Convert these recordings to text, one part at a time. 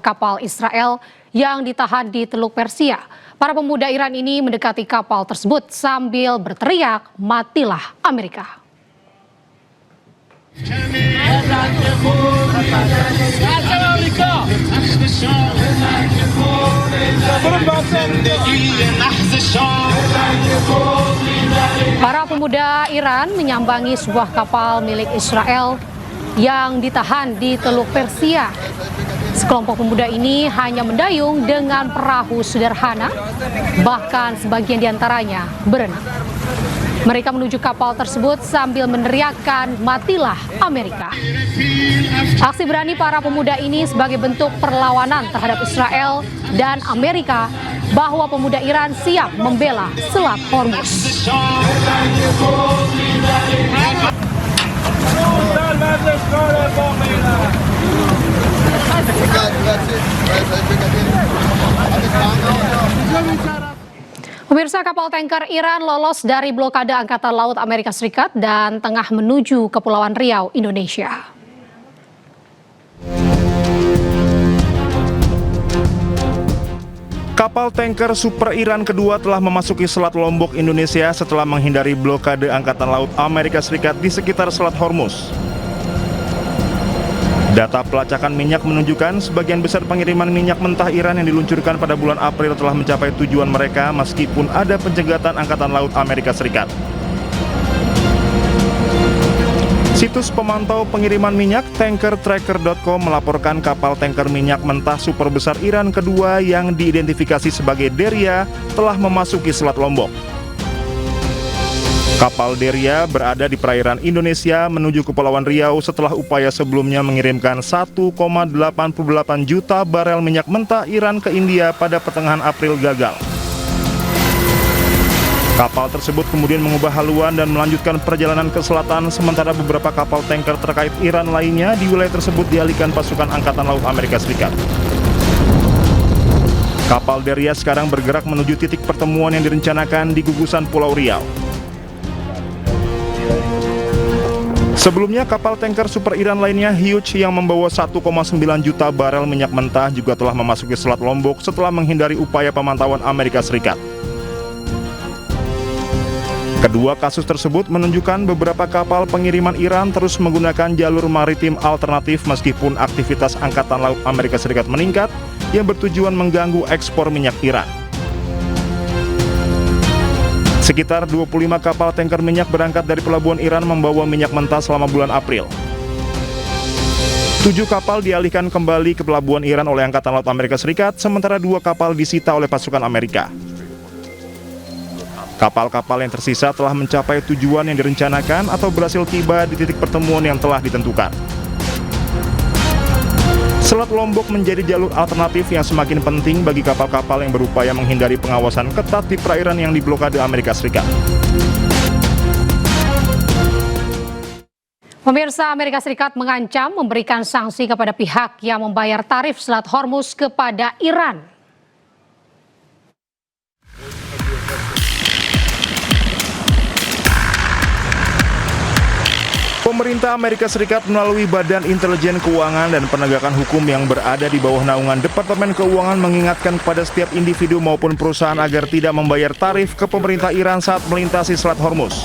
kapal Israel yang ditahan di Teluk Persia. Para pemuda Iran ini mendekati kapal tersebut sambil berteriak, "Matilah Amerika!" Para pemuda Iran menyambangi sebuah kapal milik Israel yang ditahan di Teluk Persia. Sekelompok pemuda ini hanya mendayung dengan perahu sederhana, bahkan sebagian diantaranya berenang. Mereka menuju kapal tersebut sambil meneriakkan, "Matilah Amerika!" Aksi berani para pemuda ini sebagai bentuk perlawanan terhadap Israel dan Amerika bahwa pemuda Iran siap membela Selat Hormuz. Pemirsa, kapal tanker Iran lolos dari blokade Angkatan Laut Amerika Serikat dan tengah menuju Kepulauan Riau, Indonesia. Kapal tanker Super Iran kedua telah memasuki Selat Lombok, Indonesia setelah menghindari blokade Angkatan Laut Amerika Serikat di sekitar Selat Hormuz. Data pelacakan minyak menunjukkan sebagian besar pengiriman minyak mentah Iran yang diluncurkan pada bulan April telah mencapai tujuan mereka meskipun ada penjegatan Angkatan Laut Amerika Serikat. Situs pemantau pengiriman minyak tankertracker.com melaporkan kapal tanker minyak mentah super besar Iran kedua yang diidentifikasi sebagai Derya telah memasuki Selat Lombok. Kapal Derya berada di perairan Indonesia menuju Kepulauan Riau setelah upaya sebelumnya mengirimkan 1,88 juta barel minyak mentah Iran ke India pada pertengahan April gagal. Kapal tersebut kemudian mengubah haluan dan melanjutkan perjalanan ke selatan, sementara beberapa kapal tanker terkait Iran lainnya di wilayah tersebut dialihkan pasukan Angkatan Laut Amerika Serikat. Kapal Derya sekarang bergerak menuju titik pertemuan yang direncanakan di gugusan Pulau Riau. Sebelumnya, kapal tanker Super Iran lainnya Huge yang membawa 1,9 juta barel minyak mentah juga telah memasuki Selat Lombok setelah menghindari upaya pemantauan Amerika Serikat. Kedua kasus tersebut menunjukkan beberapa kapal pengiriman Iran terus menggunakan jalur maritim alternatif meskipun aktivitas Angkatan Laut Amerika Serikat meningkat yang bertujuan mengganggu ekspor minyak Iran. Sekitar 25 kapal tanker minyak berangkat dari pelabuhan Iran membawa minyak mentah selama bulan April. 7 kapal dialihkan kembali ke pelabuhan Iran oleh Angkatan Laut Amerika Serikat, sementara 2 kapal disita oleh pasukan Amerika. Kapal-kapal yang tersisa telah mencapai tujuan yang direncanakan atau berhasil tiba di titik pertemuan yang telah ditentukan. Selat Lombok menjadi jalur alternatif yang semakin penting bagi kapal-kapal yang berupaya menghindari pengawasan ketat di perairan yang diblokade Amerika Serikat. Pemirsa, Amerika Serikat mengancam memberikan sanksi kepada pihak yang membayar tarif Selat Hormuz kepada Iran. Pemerintah Amerika Serikat melalui Badan Intelijen Keuangan dan Penegakan Hukum yang berada di bawah naungan Departemen Keuangan mengingatkan kepada setiap individu maupun perusahaan agar tidak membayar tarif ke pemerintah Iran saat melintasi Selat Hormuz.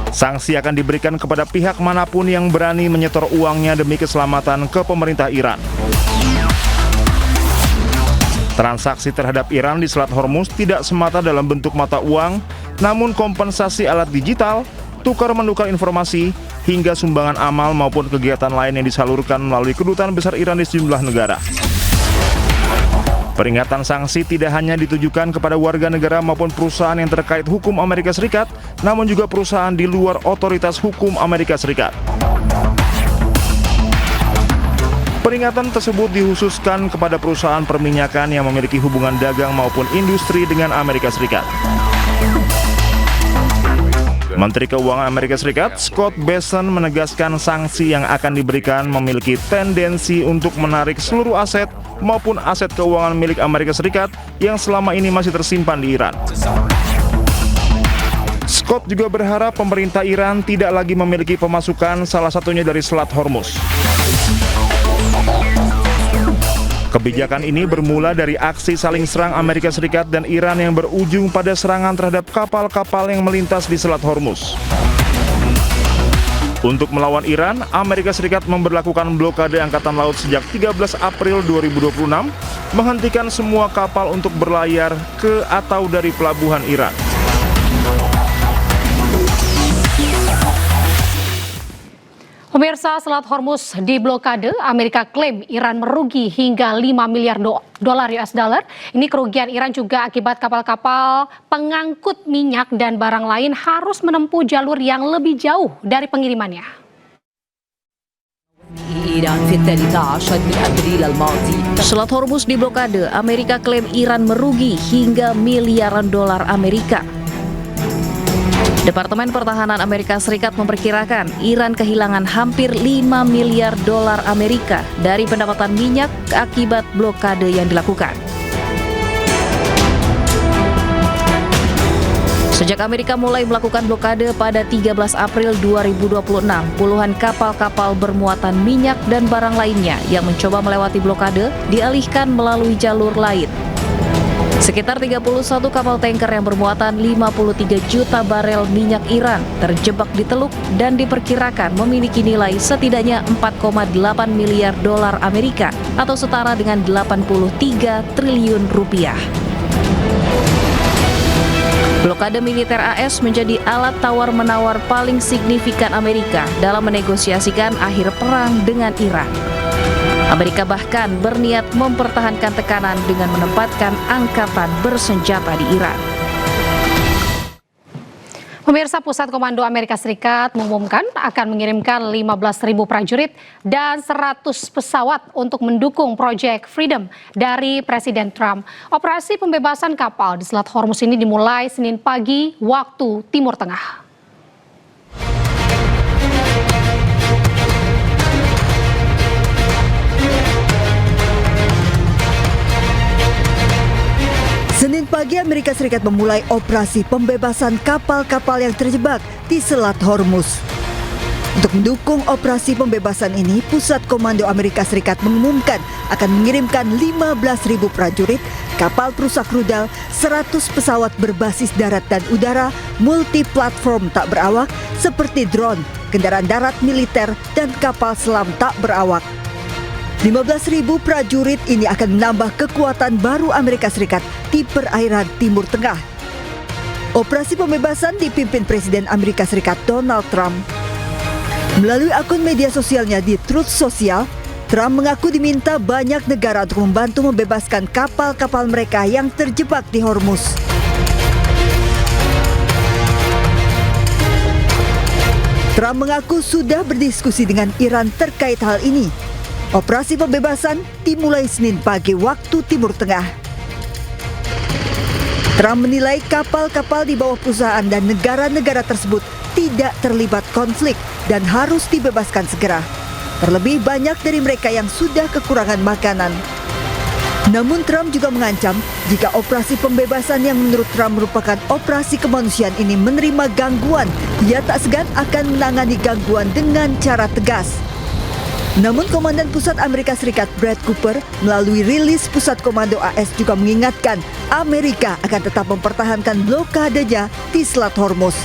Sanksi akan diberikan kepada pihak manapun yang berani menyetor uangnya demi keselamatan ke pemerintah Iran. Transaksi terhadap Iran di Selat Hormuz tidak semata dalam bentuk mata uang, namun kompensasi alat digital, tukar-menukar informasi, hingga sumbangan amal maupun kegiatan lain yang disalurkan melalui kedutaan besar Iran di sejumlah negara. Peringatan sanksi tidak hanya ditujukan kepada warga negara maupun perusahaan yang terkait hukum Amerika Serikat, namun juga perusahaan di luar otoritas hukum Amerika Serikat. Peringatan tersebut dikhususkan kepada perusahaan perminyakan yang memiliki hubungan dagang maupun industri dengan Amerika Serikat. Menteri Keuangan Amerika Serikat, Scott Bessent, menegaskan sanksi yang akan diberikan memiliki tendensi untuk menarik seluruh aset maupun aset keuangan milik Amerika Serikat yang selama ini masih tersimpan di Iran. Scott juga berharap pemerintah Iran tidak lagi memiliki pemasukan, salah satunya dari Selat Hormuz. Kebijakan ini bermula dari aksi saling serang Amerika Serikat dan Iran yang berujung pada serangan terhadap kapal-kapal yang melintas di Selat Hormuz. Untuk melawan Iran, Amerika Serikat memberlakukan blokade angkatan laut sejak 13 April 2026, menghentikan semua kapal untuk berlayar ke atau dari pelabuhan Iran. Pemirsa, Selat Hormuz diblokade, Amerika klaim Iran merugi hingga 5 miliar dolar US dollar. Ini kerugian Iran juga akibat kapal-kapal pengangkut minyak dan barang lain harus menempuh jalur yang lebih jauh dari pengirimannya. Selat Hormuz diblokade, Amerika klaim Iran merugi hingga miliaran dolar Amerika. Departemen Pertahanan Amerika Serikat memperkirakan Iran kehilangan hampir 5 miliar dolar Amerika dari pendapatan minyak akibat blokade yang dilakukan. Sejak Amerika mulai melakukan blokade pada 13 April 2026, puluhan kapal-kapal bermuatan minyak dan barang lainnya yang mencoba melewati blokade dialihkan melalui jalur lain. Sekitar 31 kapal tanker yang bermuatan 53 juta barel minyak Iran terjebak di teluk dan diperkirakan memiliki nilai setidaknya 4,8 miliar dolar Amerika atau setara dengan 83 triliun rupiah. Blokade militer AS menjadi alat tawar-menawar paling signifikan Amerika dalam menegosiasikan akhir perang dengan Iran. Amerika bahkan berniat mempertahankan tekanan dengan menempatkan angkatan bersenjata di Iran. Pemirsa, Pusat Komando Amerika Serikat mengumumkan akan mengirimkan 15.000 prajurit dan 100 pesawat untuk mendukung Project Freedom dari Presiden Trump. Operasi pembebasan kapal di Selat Hormuz ini dimulai Senin pagi waktu Timur Tengah. Senin pagi Amerika Serikat memulai operasi pembebasan kapal-kapal yang terjebak di Selat Hormuz. Untuk mendukung operasi pembebasan ini, Pusat Komando Amerika Serikat mengumumkan akan mengirimkan 15.000 prajurit, kapal perusak rudal, 100 pesawat berbasis darat dan udara, multi-platform tak berawak seperti drone, kendaraan darat militer, dan kapal selam tak berawak. 15.000 prajurit ini akan menambah kekuatan baru Amerika Serikat di perairan Timur Tengah. Operasi pembebasan dipimpin Presiden Amerika Serikat Donald Trump. Melalui akun media sosialnya di Truth Social, Trump mengaku diminta banyak negara untuk membantu membebaskan kapal-kapal mereka yang terjebak di Hormuz. Trump mengaku sudah berdiskusi dengan Iran terkait hal ini. Operasi pembebasan dimulai Senin pagi waktu Timur Tengah. Trump menilai kapal-kapal di bawah perusahaan dan negara-negara tersebut tidak terlibat konflik dan harus dibebaskan segera. Terlebih banyak dari mereka yang sudah kekurangan makanan. Namun Trump juga mengancam jika operasi pembebasan yang menurut Trump merupakan operasi kemanusiaan ini menerima gangguan, ia tak segan akan menangani gangguan dengan cara tegas. Namun Komandan Pusat Amerika Serikat Brad Cooper melalui rilis Pusat Komando AS juga mengingatkan Amerika akan tetap mempertahankan blokadenya di Selat Hormuz.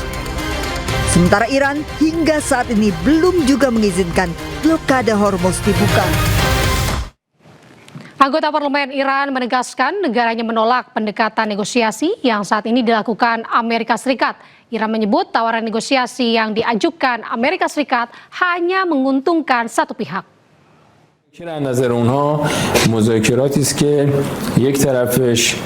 Sementara Iran hingga saat ini belum juga mengizinkan blokade Hormuz dibuka. Anggota Parlemen Iran menegaskan negaranya menolak pendekatan negosiasi yang saat ini dilakukan Amerika Serikat. Iran menyebut tawaran negosiasi yang diajukan Amerika Serikat hanya menguntungkan satu pihak. از نظر اونها مذاکراتی است که یک طرفش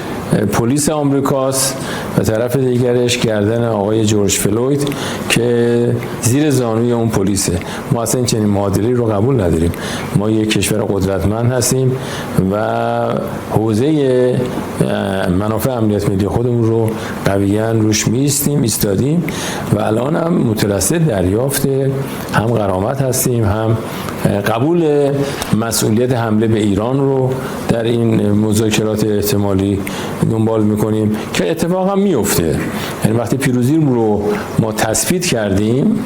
پلیس آمریکاست و طرف دیگرش گردن آقای جورج فلوید که زیر زانوی اون پلیسه. ما اصلا چنین معادلی رو قبول نداریم. ما یک کشور قدرتمند هستیم و حوزه منافع امنیت ملی خودمون رو قویاً روش ایستادیم و الان هم مترصد دریافت هم غرامت هستیم هم قبول مسئولیت حمله به ایران رو در این مذاکرات احتمالی دنبال میکنیم که اتفاق هم میفته. یعنی وقتی پیروزی رو ما تثبیت کردیم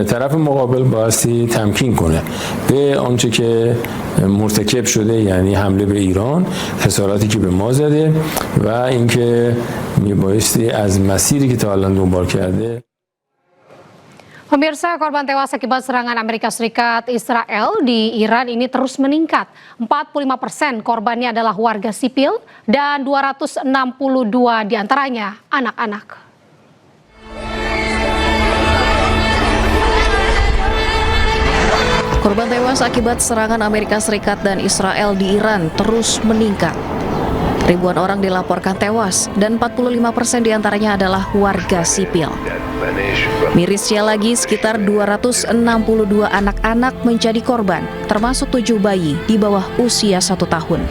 طرف مقابل بایستی تمکین کنه به آنچه که مرتکب شده، یعنی حمله به ایران، خساراتی که به ما زده و اینکه میبایستی از مسیری که تا الان دنبال کرده. Pemirsa, korban tewas akibat serangan Amerika Serikat Israel di Iran ini terus meningkat. 45% korbannya adalah warga sipil dan 262 diantaranya anak-anak. Korban tewas akibat serangan Amerika Serikat dan Israel di Iran terus meningkat. Ribuan orang dilaporkan tewas dan 45% diantaranya adalah warga sipil. Mirisnya lagi, sekitar 262 anak-anak menjadi korban, termasuk 7 bayi di bawah usia 1 tahun.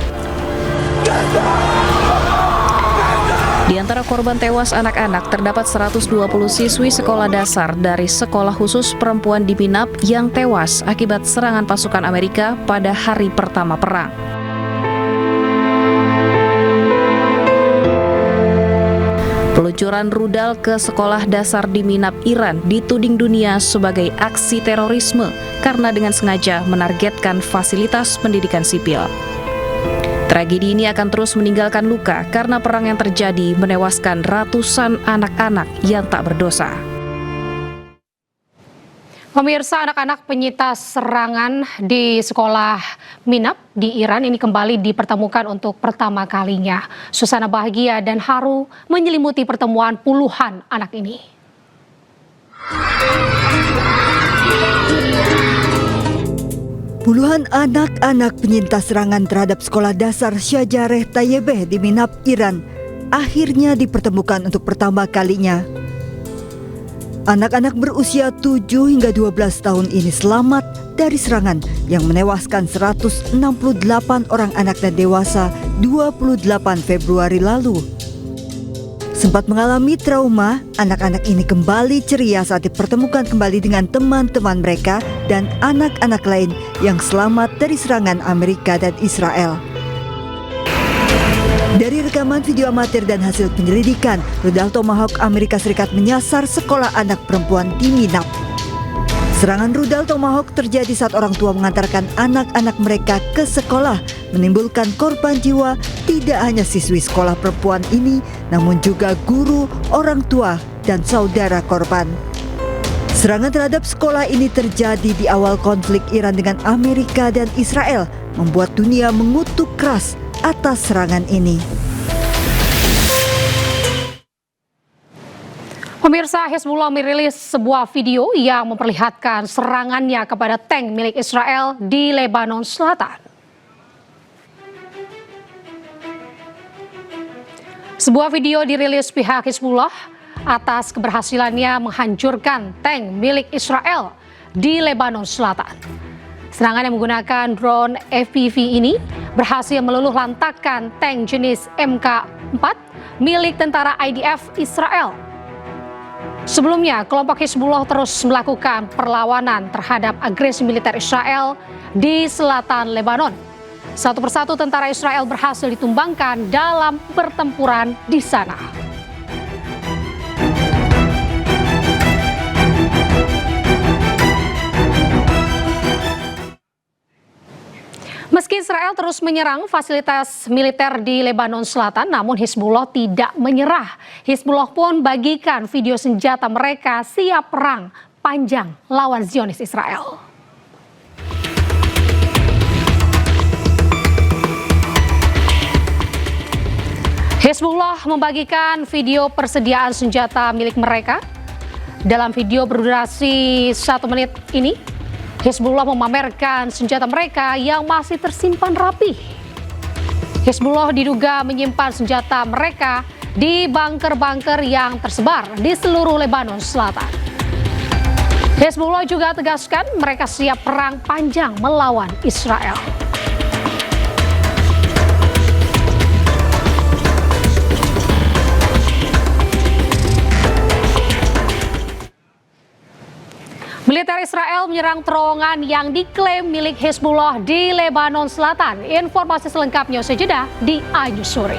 Di antara korban tewas anak-anak terdapat 120 siswi sekolah dasar dari sekolah khusus perempuan di Minab yang tewas akibat serangan pasukan Amerika pada hari pertama perang. Peluncuran rudal ke sekolah dasar di Minab, Iran dituding dunia sebagai aksi terorisme karena dengan sengaja menargetkan fasilitas pendidikan sipil. Tragedi ini akan terus meninggalkan luka karena perang yang terjadi menewaskan ratusan anak-anak yang tak berdosa. Pemirsa, anak-anak penyintas serangan di sekolah Minab di Iran ini kembali dipertemukan untuk pertama kalinya. Suasana bahagia dan haru menyelimuti pertemuan puluhan anak ini. Puluhan anak-anak penyintas serangan terhadap sekolah dasar Shajareh Tayyibeh di Minab, Iran akhirnya dipertemukan untuk pertama kalinya. Anak-anak berusia 7 hingga 12 tahun ini selamat dari serangan yang menewaskan 168 orang anak dan dewasa 28 Februari lalu. Sempat mengalami trauma, anak-anak ini kembali ceria saat dipertemukan kembali dengan teman-teman mereka dan anak-anak lain yang selamat dari serangan Amerika dan Israel. Dari rekaman video amatir dan hasil penyelidikan, rudal Tomahawk Amerika Serikat menyasar sekolah anak perempuan di Minab. Serangan rudal Tomahawk terjadi saat orang tua mengantarkan anak-anak mereka ke sekolah, menimbulkan korban jiwa tidak hanya siswi sekolah perempuan ini, namun juga guru, orang tua, dan saudara korban. Serangan terhadap sekolah ini terjadi di awal konflik Iran dengan Amerika dan Israel, membuat dunia mengutuk keras atas serangan ini. Pemirsa, Hizbullah merilis sebuah video yang memperlihatkan serangannya kepada tank milik Israel di Lebanon Selatan. Sebuah video dirilis pihak Hizbullah atas keberhasilannya menghancurkan tank milik Israel di Lebanon Selatan. Serangan yang menggunakan drone FPV ini berhasil meluluh lantakkan tank jenis Mk4 milik tentara IDF Israel. Sebelumnya, kelompok Hizbullah terus melakukan perlawanan terhadap agresi militer Israel di selatan Lebanon. Satu persatu tentara Israel berhasil ditumbangkan dalam pertempuran di sana. Meski Israel terus menyerang fasilitas militer di Lebanon Selatan, namun Hizbullah tidak menyerah. Hizbullah pun bagikan video senjata mereka siap perang panjang lawan Zionis Israel. Hizbullah membagikan video persediaan senjata milik mereka. Dalam video berdurasi 1 menit ini, Hizbullah memamerkan senjata mereka yang masih tersimpan rapi. Hizbullah diduga menyimpan senjata mereka di bunker-bunker yang tersebar di seluruh Lebanon Selatan. Hizbullah juga tegaskan mereka siap perang panjang melawan Israel. Militer Israel menyerang terowongan yang diklaim milik Hizbullah di Lebanon Selatan. Informasi selengkapnya usai jeda di iNews Sore.